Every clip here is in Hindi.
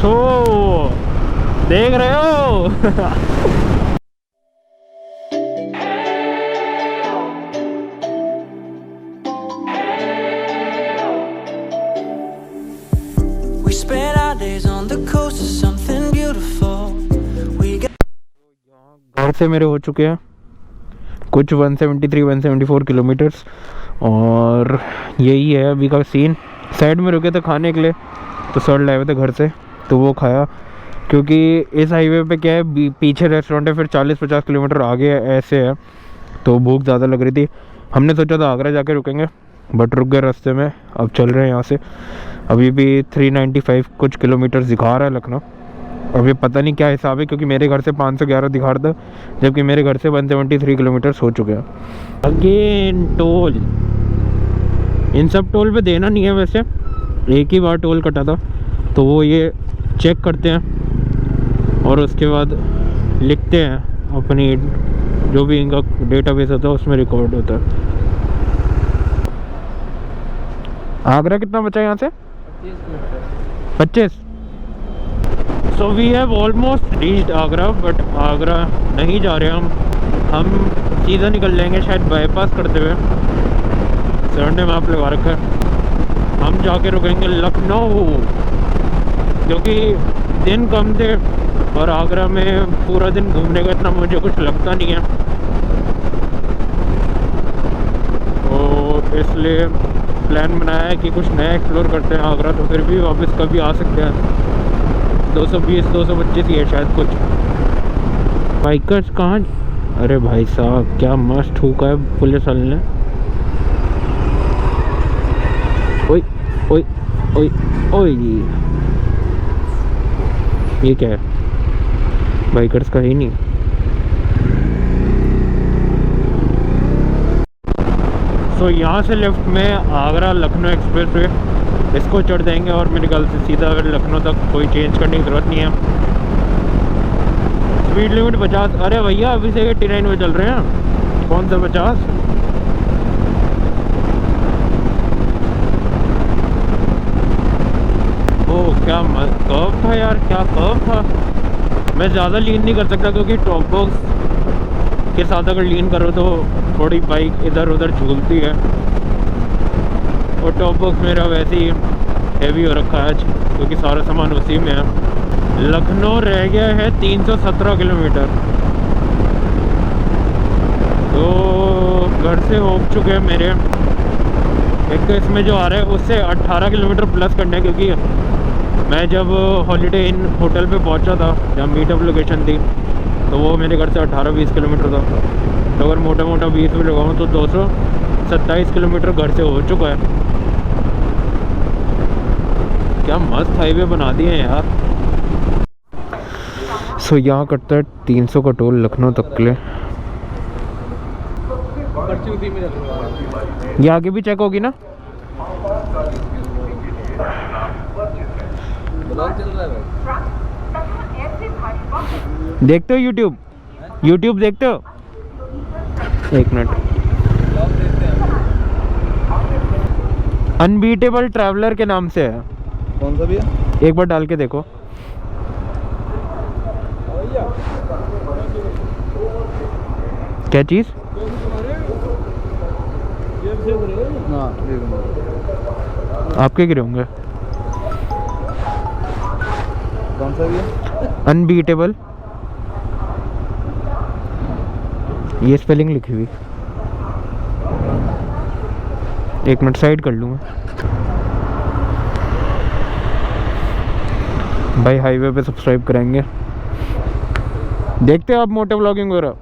सो देख रहे हो We spent our days on the coast of something beautiful. We got घर से मेरे हो चुके हैं कुछ 173-174 किलोमीटर्स और यही है अभी का सीन। साइड में रुके थे खाने के लिए तो सर लाए हुए थे घर से तो वो खाया, क्योंकि इस हाईवे पे क्या है पीछे रेस्टोरेंट है, फिर 40-50 किलोमीटर आगे ऐसे है तो भूख ज़्यादा लग रही थी। हमने सोचा था आगरा जाके रुकेंगे बट रुक गए रास्ते में। अब चल रहे हैं यहाँ से। अभी भी 395 कुछ किलोमीटर दिखा रहा है लखनऊ। अभी पता नहीं क्या हिसाब है क्योंकि मेरे घर से 511 दिखा रहा था जबकि मेरे घर से 173 किलोमीटर्स हो चुके हैं। अगेन टोल, इन सब टोल पे देना नहीं है वैसे, एक ही बार टोल कटा था तो वो ये चेक करते हैं और उसके बाद लिखते हैं अपनी जो भी इनका डेटाबेस होता है उसमें रिकॉर्ड होता है। आगरा कितना बचा यहाँ से? 25। So we have almost reached Agra but Agra नहीं जा रहे हम सीधा निकल जाएंगे शायद बाईपास करते हुए। सर ने मैप लगा रखा है। हम जाके रुकेंगे लखनऊ क्योंकि दिन कम थे और आगरा में पूरा दिन घूमने का इतना मुझे कुछ लगता नहीं है तो इसलिए प्लान बनाया है कि कुछ नया एक्सप्लोर करते हैं आगरा। तो फिर भी वापस कभी आ सकते हैं। 220-225 ही है शायद कुछ। बाइकर्स कहाँ? अरे भाई साहब क्या मस्त हुका है पुलिस वाले ने। ओए ओए ओए ओए ये क्या है? बाइकर्स का ही नहीं। सो यहाँ से लेफ्ट में आगरा लखनऊ एक्सप्रेस वे, इसको चढ़ देंगे और मेरे ख्याल से सीधा लखनऊ तक कोई चेंज करने की ज़रूरत नहीं है। Speed limit 50। अरे भैया अभी से 89 में चल रहे हैं, कौन सा 50? ओह क्या कर्व था यार, क्या कर्व था। मैं ज़्यादा लीन नहीं कर सकता क्योंकि टॉप बॉक्स के साथ अगर लीन करो तो थोड़ी बाइक इधर उधर झूलती है और टॉप बॉक्स मेरा वैसे ही हैवी हो रखा है क्योंकि सारा सामान उसी में है। लखनऊ रह गया है 317 किलोमीटर तो घर से हो चुके हैं मेरे। एक तो इसमें जो आ रहा है उससे 18 किलोमीटर प्लस करना है क्योंकि मैं जब हॉलीडे इन होटल पे पहुंचा था जहाँ मीटअप लोकेशन थी तो वो मेरे घर से 18-20 किलोमीटर था। तो अगर मोटा मोटा 20 भी लगाऊँ तो 227 किलोमीटर घर से हो चुका है। क्या मस्त हाईवे बना दिए हैं यार। सो यहाँ कटता है 300 का टोल लखनऊ तक के लिए। ये आगे भी चेक होगी ना? देखते हो यूट्यूब देखते हो? एक मिनट। अनबीटेबल ट्रैवलर के नाम से है। कौन सा भी है? एक बार डाल के देखो। क्या चीज़? आपके गिरे होंगे। कौन सा भी है? अनबीटेबल, ये स्पेलिंग लिखी हुई। एक मिनट साइड कर लूँगा। भाई हाईवे पे सब्सक्राइब कराएंगे। देखते हो आप मोटे व्लॉगिंग वगैरह?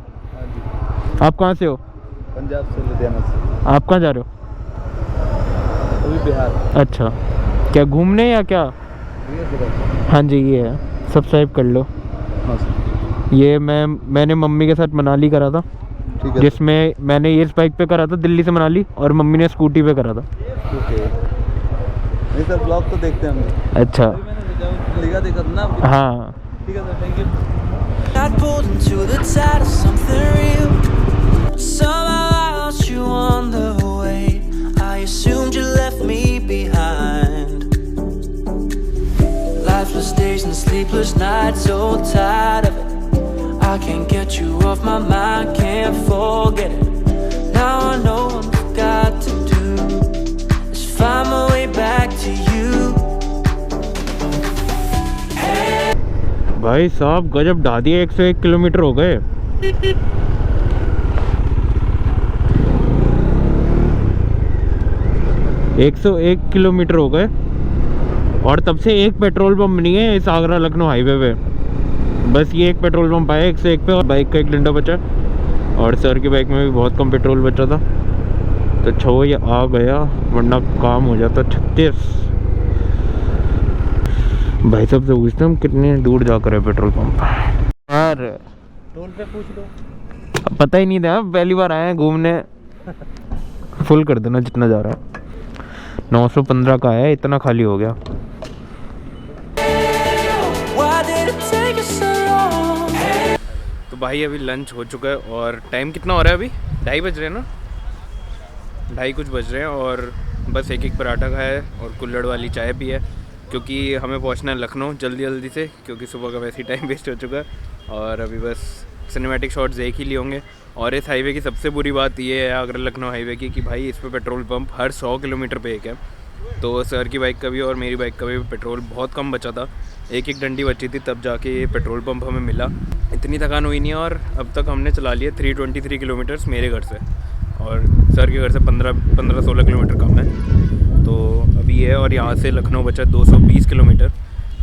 आप कहाँ से हो? पंजाब से, लुधियाना से। आप कहाँ जा रहे हो? अभी बिहार। अच्छा, क्या घूमने या क्या? हाँ जी ये है, सब्सक्राइब कर लो। हाँ सर। ये मैंने मम्मी के साथ मनाली करा था, जिसमें मैंने ये बाइक पे करा था दिल्ली से मनाली और मम्मी ने स्कूटी पे करा था। नहीं सर ब्लॉग तो देखते हैं हम। अच्छा देखा था ना। हाँ ठीक है sir, thank you. got pulled into the tide of something real. Somehow I lost you on the way. I assumed you left me behind. La Lifeless days and sleepless nights, so tired of it. I can't get you off my mind, can't forget it. Now I know what I've got to do is find my way back to you. भाई साहब गजब ढा दिए, 101 किलोमीटर हो गए। एक 101 किलोमीटर हो गए और तब से एक पेट्रोल पंप नहीं है इस आगरा लखनऊ हाईवे पे। बस ये एक पेट्रोल पंप आया 101 पे और बाइक का एक डंडा बचा और सर की बाइक में भी बहुत कम पेट्रोल बचा था, तो छो ये आ गया वरना काम हो जाता 36। भाई साहब से पूछते हम कितने दूर जाकर है पेट्रोल पंप यार। टोल पे पूछ लो। पता ही नहीं था, पहली बार आए हैं घूमने। फुल कर देना जितना जा रहा है। 915 का है, इतना खाली हो गया। Why did it take us so long? तो भाई अभी लंच हो चुका है और टाइम कितना हो रहा है अभी? 2:30 बज रहे हैं ना, 2:30 कुछ बज रहे हैं और बस एक पराठा खाया है और कुल्हड़ वाली चाय पी है, क्योंकि हमें पहुंचना है लखनऊ जल्दी से, क्योंकि सुबह का वैसे ही टाइम वेस्ट हो चुका है और अभी बस सिनेमैटिक शॉट्स एक ही लिए होंगे। और इस हाईवे की सबसे बुरी बात ये है आगरा लखनऊ हाईवे की कि भाई इस पे पेट्रोल पंप हर 100 किलोमीटर पे एक है। तो सर की बाइक का भी और मेरी बाइक का भी पेट्रोल बहुत कम बचा था, एक डंडी बची थी तब जाके ये पेट्रोल पंप हमें मिला। इतनी थकान हुई नहीं है और अब तक हमने चला लिया 323 किलोमीटर्स मेरे घर से और सर के घर से 15-16 किलोमीटर कम है। तो अभी ये है और यहाँ से लखनऊ बचा 220 किलोमीटर।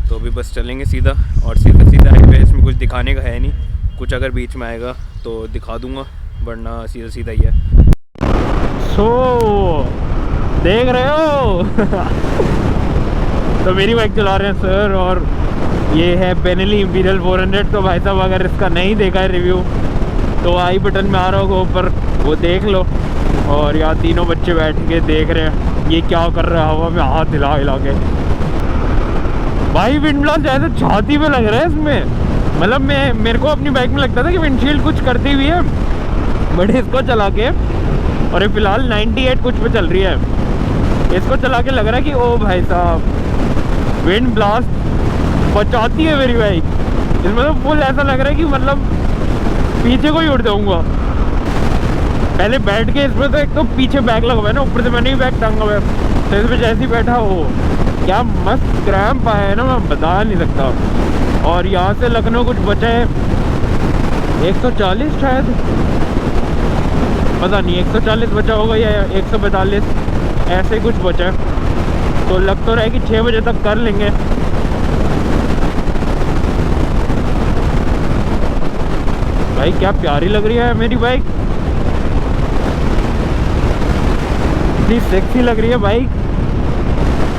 तो अभी बस चलेंगे सीधा और सीधा हाईवे, इसमें कुछ दिखाने का है नहीं, कुछ अगर बीच में आएगा तो दिखा दूंगा वरना सीधा ही है। देख रहे हो तो मेरी बाइक चला रहे हैं सर और ये है बेनेली इंपीरियल 400। तो भाई साहब अगर इसका नहीं देखा है रिव्यू तो आई बटन में आ रहा होगा ऊपर, वो देख लो। और यहाँ तीनों बच्चे बैठ के देख रहे हैं ये क्या कर रहा है, हवा में हाथ हिला के। भाई विंड ब्लास्ट ऐसे छाती पे लग रहा है इसमें, मतलब मेरे को अपनी बाइक में लगता था कि विंडशील्ड कुछ करती हुई है, बट इसको चला के और ये फिलहाल 98 कुछ पे चल रही है, इसको चला के लग रहा है कि ओ भाई साहब विंड ब्लास्ट बचाती है मेरी बाइक। इसमें तो फुल ऐसा लग रहा है कि मतलब पीछे को ही उड़ जाऊंगा। पहले बैठ के इसमें तो एक तो पीछे बैग लगा हुआ है ना, ऊपर से मैंने ही बैग टांगा हुआ है, तो इसमें जैसे ही बैठा हो क्या मस्त क्रैम्प आया है ना, मैं बता नहीं सकता। और यहाँ से लखनऊ कुछ बचा है 140 शायद, पता नहीं 140 बचा होगा या 142 ऐसे कुछ बचा है। तो लग तो रहा है कि 6 बजे तक कर लेंगे। भाई क्या प्यारी लग रही है मेरी बाइक, इतनी सेक्सी लग रही है बाइक,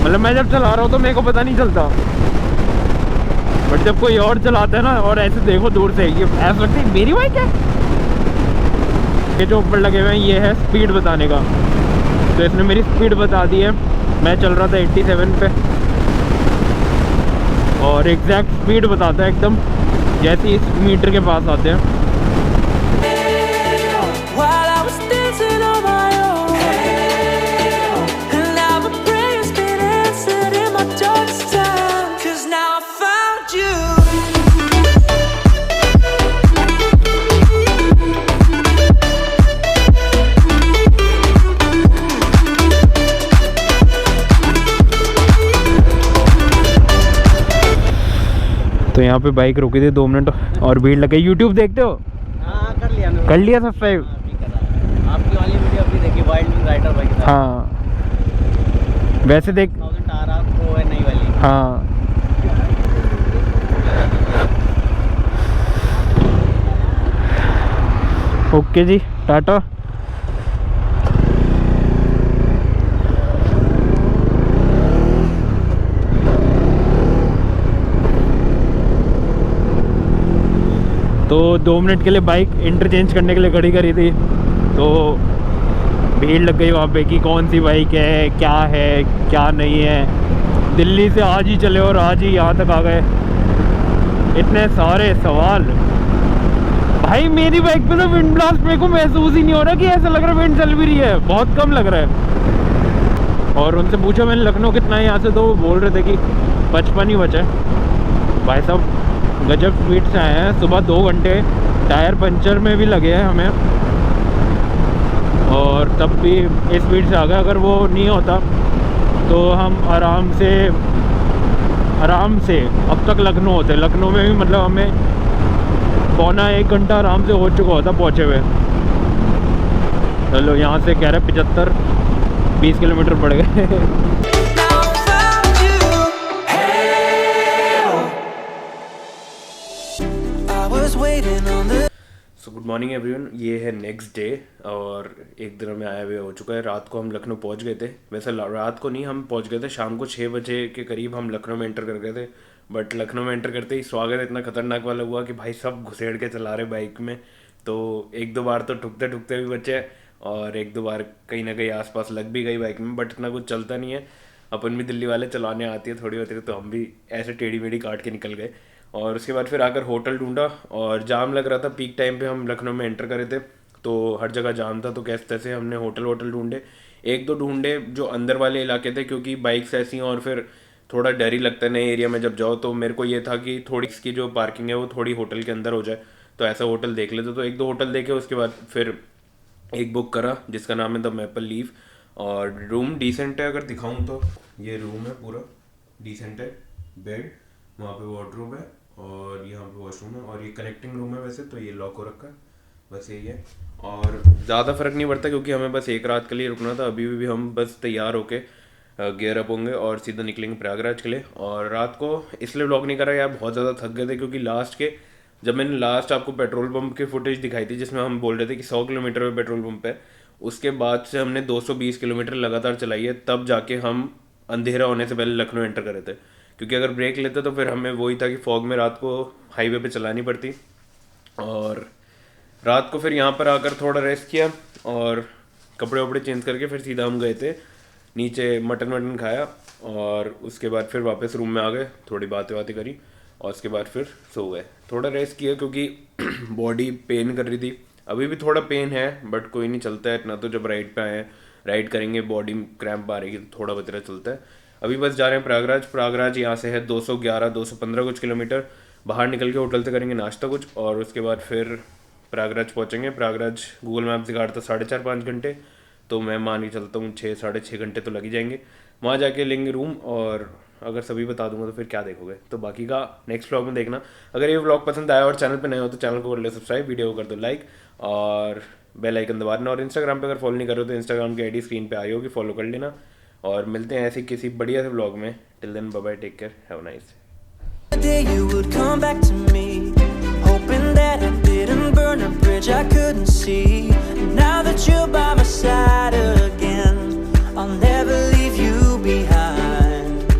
मतलब मैं जब चला रहा हूँ तो मेरे को पता नहीं चलता, बट जब कोई और चलाता है ना और ऐसे देखो दूर से ये ऐसा लगता है मेरी बाइक है। ये जो ऊपर लगे हुए हैं ये है स्पीड बताने का, तो इसने मेरी स्पीड बता दी है। मैं चल रहा था 87 पे और एग्जैक्ट स्पीड बताता है एकदम जैसे इस मीटर के पास आते हैं। While I was dancing on my own, and now my prayers been answered in my darkest time, 'cause now I found you. तो यहाँ पे बाइक रुकी थी 2 मिनट और भीड़ लग गई। YouTube देखते हो? हाँ कर लिया मैंने। कर लिया सब्सक्राइब? आपकी वाली वीडियो अभी देखी, वाइल्ड राइडर बाइक। हाँ वैसे देख 2018 प्रो है नई वाली। हाँ ओके जी टाटा। तो 2 मिनट के लिए बाइक इंटरचेंज करने के लिए खड़ी करी थी, तो भीड़ लग गई वहाँ पे कि कौन सी बाइक है क्या नहीं है। दिल्ली से आज ही चले और आज ही यहाँ तक आ गए, इतने सारे सवाल। भाई मेरी बाइक पे तो विंड ब्लास्ट मेरे को महसूस ही नहीं हो रहा कि ऐसा लग रहा है विंड चल भी रही है, बहुत कम लग रहा है। और उनसे पूछा मैंने लखनऊ कितना है यहाँ से, तो वो बोल रहे थे कि 55 ही बचा है। भाई साहब गजब स्पीड से आए हैं। सुबह 2 घंटे टायर पंचर में भी लगे हैं हमें, और तब भी इस स्पीड से आ गए। अगर वो नहीं होता तो हम आराम से अब तक लखनऊ होते। लखनऊ में भी मतलब हमें पौना 1 घंटा आराम से हो चुका होता पहुँचे हुए। चलो यहाँ से कह रहे 75, 20 किलोमीटर पड़ गए। सो गुड मॉर्निंग एवरीवन, ये है नेक्स्ट डे और एक दिन में आया हुए हो चुका है। रात को हम लखनऊ पहुंच गए थे। वैसे रात को नहीं, हम पहुंच गए थे शाम को 6 बजे के करीब हम लखनऊ में एंटर कर गए थे। बट लखनऊ में एंटर करते ही स्वागत इतना खतरनाक वाला हुआ कि भाई सब घुसेड़ के चला रहे बाइक में। तो 1-2 बार तो ठुकते ठुकते भी बचे और 1-2 बार कहीं ना कहीं आसपास लग भी गई बाइक में, बट इतना कुछ चलता नहीं है। अपन भी दिल्ली वाले चलाने आती है थोड़ी होती है, तो हम भी ऐसे टेढ़ी मेढ़ी काट के निकल गए। और उसके बाद फिर आकर होटल ढूंढा और जाम लग रहा था। पीक टाइम पे हम लखनऊ में एंटर करे थे तो हर जगह जाम था, तो कैसे तैसे हमने होटल ढूंढे। 1-2 ढूंढे जो अंदर वाले इलाके थे, क्योंकि बाइक्स ऐसी हैं और फिर थोड़ा डर ही लगता है नए एरिया में जब जाओ। तो मेरे को ये था कि थोड़ी इसकी जो पार्किंग है वो थोड़ी होटल के अंदर हो जाए, तो ऐसा होटल देख लेते। तो 1-2 होटल देखे, उसके बाद फिर एक बुक करा जिसका नाम है द मैपल लीफ। और रूम डिसेंट है, अगर दिखाऊं तो ये रूम है, पूरा डिसेंट है। बेड, वहाँ पे वार्डरोब है और यहाँ पे वॉशरूम है और ये कनेक्टिंग रूम है। वैसे तो ये लॉक हो रखा है, बस यही है। और ज़्यादा फ़र्क नहीं पड़ता क्योंकि हमें बस एक रात के लिए रुकना था। अभी भी हम बस तैयार होके गियर अप होंगे और सीधा निकलेंगे प्रयागराज के लिए। और रात को इसलिए व्लॉग नहीं करा यार, बहुत ज़्यादा थक गए थे, क्योंकि जब मैंने लास्ट आपको पेट्रोल पंप की फुटेज दिखाई थी जिसमें हम बोल रहे थे कि 100 किलोमीटर पे पेट्रोल पंप है, उसके बाद से हमने 220 किलोमीटर लगातार चलाई है, तब जाके हम अंधेरा होने से पहले लखनऊ एंटर करे थे। क्योंकि अगर ब्रेक लेते तो फिर हमें वही था कि फॉग में रात को हाईवे पे चलानी पड़ती। और रात को फिर यहाँ पर आकर थोड़ा रेस्ट किया और कपड़े वपड़े चेंज करके फिर सीधा हम गए थे नीचे, मटन खाया और उसके बाद फिर वापस रूम में आ गए, थोड़ी बातें करी और उसके बाद फिर सो गए। थोड़ा रेस्ट किया क्योंकि बॉडी पेन कर रही थी। अभी भी थोड़ा पेन है बट कोई नहीं, चलता है इतना तो। जब राइड पे आए हैं, राइड करेंगे, बॉडी क्रैम्प आ रही है तो थोड़ा बतेरा चलता है। अभी बस जा रहे हैं प्रयागराज यहाँ से है 211-215 कुछ किलोमीटर। बाहर निकल के होटल से करेंगे नाश्ता कुछ और उसके बाद फिर प्रयागराज पहुँचेंगे। प्रयागराज गूगल मैप दिखाता 4.5-5 घंटे, तो मैं मान के चलता हूँ 6-6.5 घंटे तो लग ही जाएंगे। वहाँ जाके लेंगे रूम और अगर सभी बता दूंगा तो फिर क्या देखोगे, तो बाकी का नेक्स्ट व्लॉग में देखना। अगर ये व्लॉग पसंद आया और चैनल पे नए हो तो चैनल को कर लो सब्सक्राइब, वीडियो को कर दो लाइक और बेल आइकन दबा देना। और इंस्टाग्राम पे अगर फॉलो नहीं करो तो इंस्टाग्राम की आईडी स्क्रीन पे आई होगी, फॉलो कर लेना। और मिलते हैं ऐसे किसी बढ़िया से व्लॉग में। Till then bye bye, take care, have a nice The day you would come back to me, hoping that I didn't burn a bridge I couldn't see.